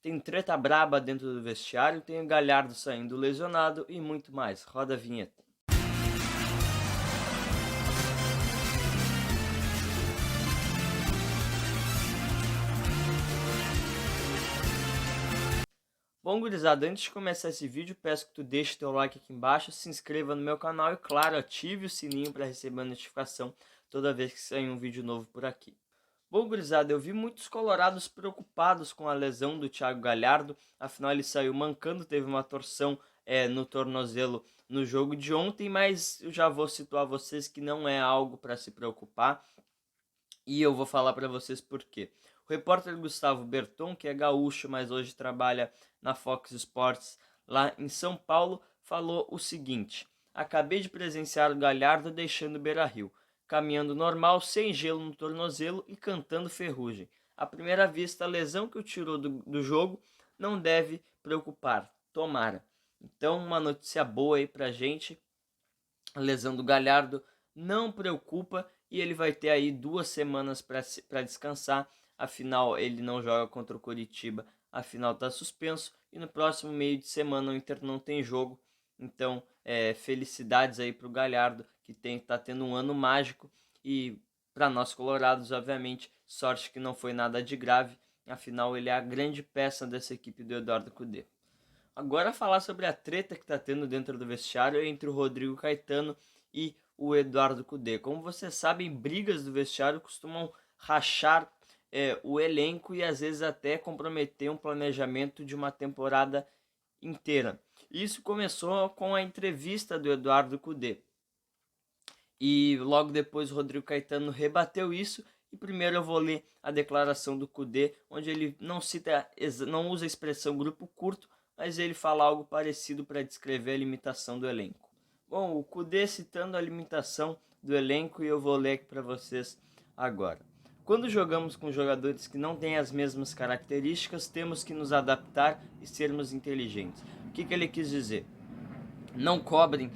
Tem treta braba dentro do vestiário, tem o Galhardo saindo lesionado e muito mais. Roda a vinheta. Bom, gurizada, antes de começar esse vídeo, peço que tu deixe teu like aqui embaixo, se inscreva no meu canal e, claro, ative o sininho para receber a notificação toda vez que sair um vídeo novo por aqui. Bom, gurizada, eu vi muitos colorados preocupados com a lesão do Thiago Galhardo, afinal ele saiu mancando, teve uma torção no tornozelo no jogo de ontem, mas eu já vou situar vocês que não é algo para se preocupar e eu vou falar para vocês por quê. O repórter Gustavo Berton, que é gaúcho, mas hoje trabalha na Fox Sports lá em São Paulo, falou o seguinte: acabei de presenciar o Galhardo deixando o Beira-Rio, caminhando normal, sem gelo no tornozelo e cantando Ferrugem. À primeira vista, a lesão que o tirou do jogo não deve preocupar, tomara. Então, uma notícia boa aí pra gente, a lesão do Galhardo não preocupa e ele vai ter aí 2 semanas para descansar. Afinal, ele não joga contra o Coritiba, afinal está suspenso. E no próximo meio de semana o Inter não tem jogo. Então, felicidades aí para o Galhardo, que está tendo um ano mágico. E para nós colorados, obviamente, sorte que não foi nada de grave. Afinal, ele é a grande peça dessa equipe do Eduardo Cudê. Agora falar sobre a treta que está tendo dentro do vestiário entre o Rodrigo Caetano e o Eduardo Cudê. Como vocês sabem, brigas do vestiário costumam rachar o elenco e às vezes até comprometer um planejamento de uma temporada inteira. Isso começou com a entrevista do Eduardo Cudê. E logo depois o Rodrigo Caetano rebateu isso. E primeiro eu vou ler a declaração do Cudê, onde ele não usa a expressão grupo curto, mas ele fala algo parecido para descrever a limitação do elenco. Bom, o Cudê citando a limitação do elenco e eu vou ler aqui para vocês agora. Quando jogamos com jogadores que não têm as mesmas características, temos que nos adaptar e sermos inteligentes. O que ele quis dizer? Não cobrem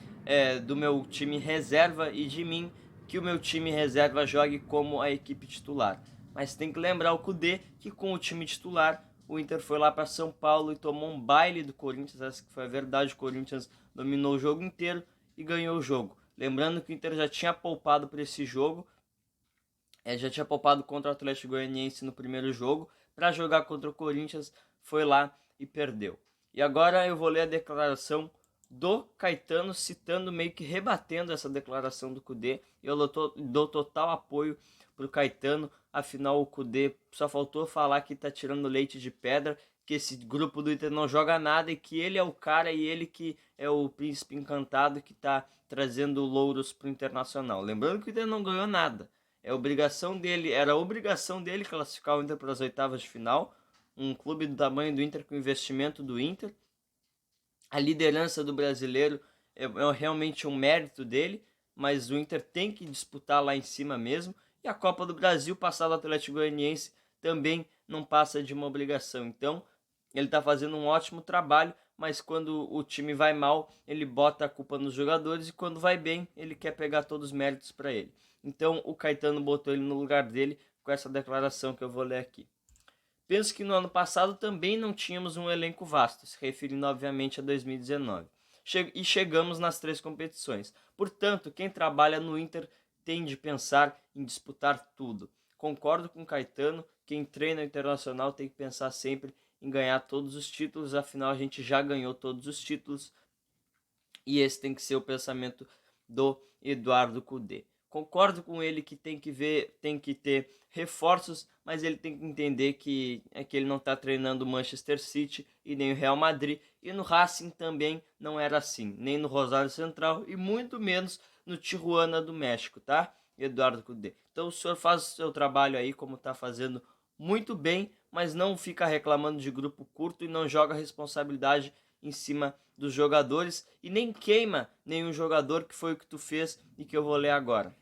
do meu time reserva e de mim que o meu time reserva jogue como a equipe titular. Mas tem que lembrar o Cudê que com o time titular o Inter foi lá para São Paulo e tomou um baile do Corinthians. Essa que foi a verdade, o Corinthians dominou o jogo inteiro e ganhou o jogo. Lembrando que o Inter já tinha poupado para esse jogo, já tinha poupado contra o Atlético Goianiense no primeiro jogo, para jogar contra o Corinthians, foi lá e perdeu. E agora eu vou ler a declaração do Caetano, citando, meio que rebatendo essa declaração do Cudê. Eu dou total apoio pro Caetano, afinal o Cudê só faltou falar que tá tirando leite de pedra, que esse grupo do Inter não joga nada e que ele é o cara e ele que é o príncipe encantado que tá trazendo louros pro Internacional. Lembrando que o Inter não ganhou nada. Era obrigação dele classificar o Inter para as oitavas de final. Um clube do tamanho do Inter, com investimento do Inter. A liderança do brasileiro é realmente um mérito dele, mas o Inter tem que disputar lá em cima mesmo. E a Copa do Brasil, passar do Atlético Goianiense, também não passa de uma obrigação. Então, ele está fazendo um ótimo trabalho, mas quando o time vai mal, ele bota a culpa nos jogadores e quando vai bem, ele quer pegar todos os méritos para ele. Então, o Caetano botou ele no lugar dele com essa declaração que eu vou ler aqui. Penso que no ano passado também não tínhamos um elenco vasto, se referindo obviamente a 2019. E chegamos nas 3 competições. Portanto, quem trabalha no Inter tem de pensar em disputar tudo. Concordo com o Caetano, quem treina o Internacional tem que pensar sempre em ganhar todos os títulos, afinal a gente já ganhou todos os títulos. E esse tem que ser o pensamento do Eduardo Cudê. Concordo com ele que tem que ter reforços, mas ele tem que entender que ele não está treinando o Manchester City e nem o Real Madrid, e no Racing também não era assim, nem no Rosário Central e muito menos no Tijuana do México, tá? Eduardo Cudê. Então o senhor faz o seu trabalho aí como está fazendo muito bem, mas não fica reclamando de grupo curto e não joga a responsabilidade em cima dos jogadores e nem queima nenhum jogador, que foi o que tu fez e que eu vou ler agora.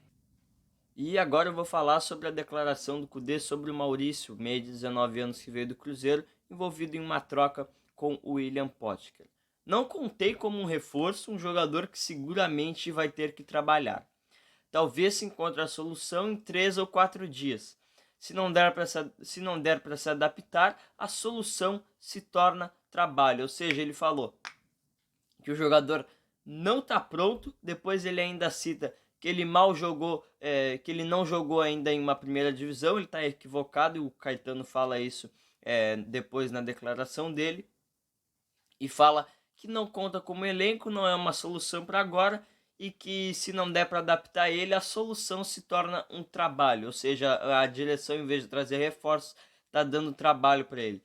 E agora eu vou falar sobre a declaração do Cudê sobre o Maurício, meio de 19 anos que veio do Cruzeiro, envolvido em uma troca com o William Potker. Não contei como um reforço um jogador que seguramente vai ter que trabalhar. Talvez se encontre a solução em 3 ou 4 dias. Se não der para se adaptar, a solução se torna trabalho. Ou seja, ele falou que o jogador não está pronto. Depois ele ainda cita que ele mal jogou, que ele não jogou ainda em uma primeira divisão. Ele está equivocado e o Caetano fala isso depois na declaração dele. E fala que não conta como elenco, não é uma solução para agora e que se não der para adaptar ele, a solução se torna um trabalho. Ou seja, a direção, em vez de trazer reforços, está dando trabalho para ele.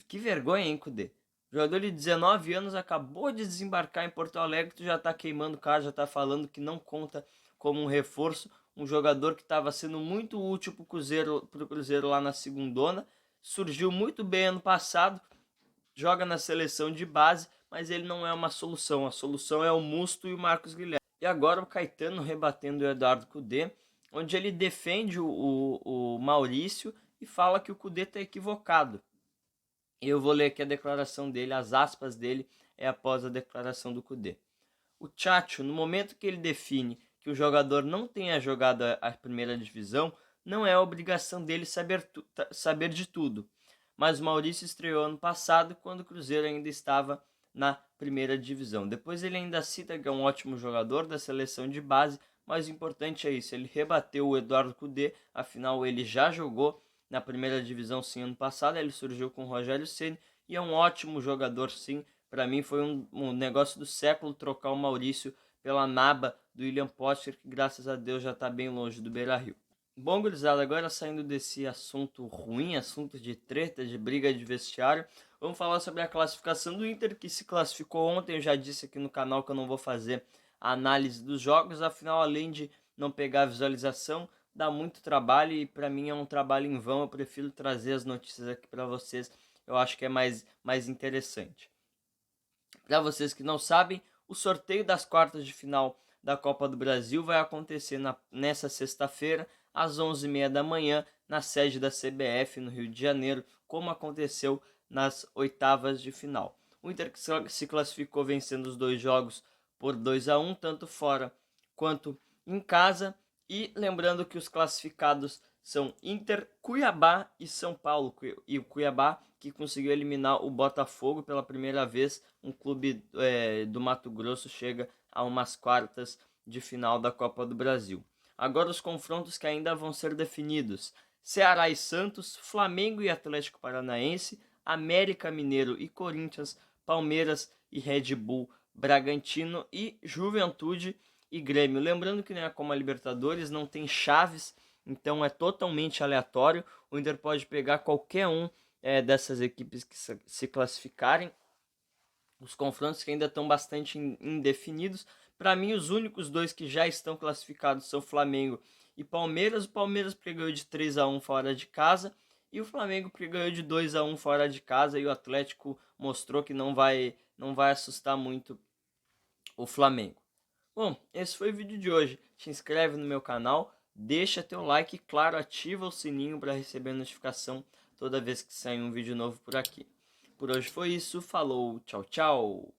Que vergonha, hein, Kudê? Jogador de 19 anos acabou de desembarcar em Porto Alegre, tu já está queimando o cara, já está falando que não conta como um reforço. Um jogador que estava sendo muito útil para o Cruzeiro lá na segundona. Surgiu muito bem ano passado, joga na seleção de base, mas ele não é uma solução. A solução é o Musto e o Marcos Guilherme. E agora o Caetano rebatendo o Eduardo Cudê, onde ele defende o Maurício e fala que o Cudê está equivocado. Eu vou ler aqui a declaração dele, as aspas dele é após a declaração do Cudê. O Tchatcho, no momento que ele define que o jogador não tenha jogado a primeira divisão, não é obrigação dele saber de tudo. Mas o Maurício estreou ano passado, quando o Cruzeiro ainda estava na primeira divisão. Depois ele ainda cita que é um ótimo jogador da seleção de base, mas o importante é isso, ele rebateu o Eduardo Cudê, afinal ele já jogou na primeira divisão sim ano passado, ele surgiu com o Rogério Ceni e é um ótimo jogador sim. Para mim foi um negócio do século trocar o Maurício pela naba do William Potker, que graças a Deus já está bem longe do Beira-Rio. Bom, gurizada, agora saindo desse assunto ruim, assunto de treta, de briga de vestiário, vamos falar sobre a classificação do Inter, que se classificou ontem. Eu já disse aqui no canal que eu não vou fazer a análise dos jogos, afinal, além de não pegar a visualização, dá muito trabalho e para mim é um trabalho em vão. Eu prefiro trazer as notícias aqui para vocês, eu acho que é mais interessante. Para vocês que não sabem, o sorteio das quartas de final da Copa do Brasil vai acontecer nessa sexta-feira, às 11h30 da manhã, na sede da CBF, no Rio de Janeiro, como aconteceu nas oitavas de final. O Inter se classificou vencendo os dois jogos por 2-1, tanto fora quanto em casa. E lembrando que os classificados são Inter, Cuiabá e São Paulo. E o Cuiabá que conseguiu eliminar o Botafogo pela primeira vez. Um clube do Mato Grosso chega a umas quartas de final da Copa do Brasil. Agora os confrontos que ainda vão ser definidos: Ceará e Santos, Flamengo e Atlético Paranaense, América Mineiro e Corinthians, Palmeiras e Red Bull Bragantino e Juventude e Grêmio. Lembrando que não é como a Libertadores, não tem chaves, então é totalmente aleatório. O Inter pode pegar qualquer um dessas equipes que se classificarem. Os confrontos que ainda estão bastante indefinidos. Para mim, os únicos dois que já estão classificados são Flamengo e Palmeiras. O Palmeiras ganhou de 3-1 fora de casa e o Flamengo ganhou de 2-1 fora de casa. E o Atlético mostrou que não vai assustar muito o Flamengo. Bom, esse foi o vídeo de hoje. Te inscreve no meu canal, deixa teu like e, claro, ativa o sininho para receber notificação toda vez que sair um vídeo novo por aqui. Por hoje foi isso, falou, tchau, tchau!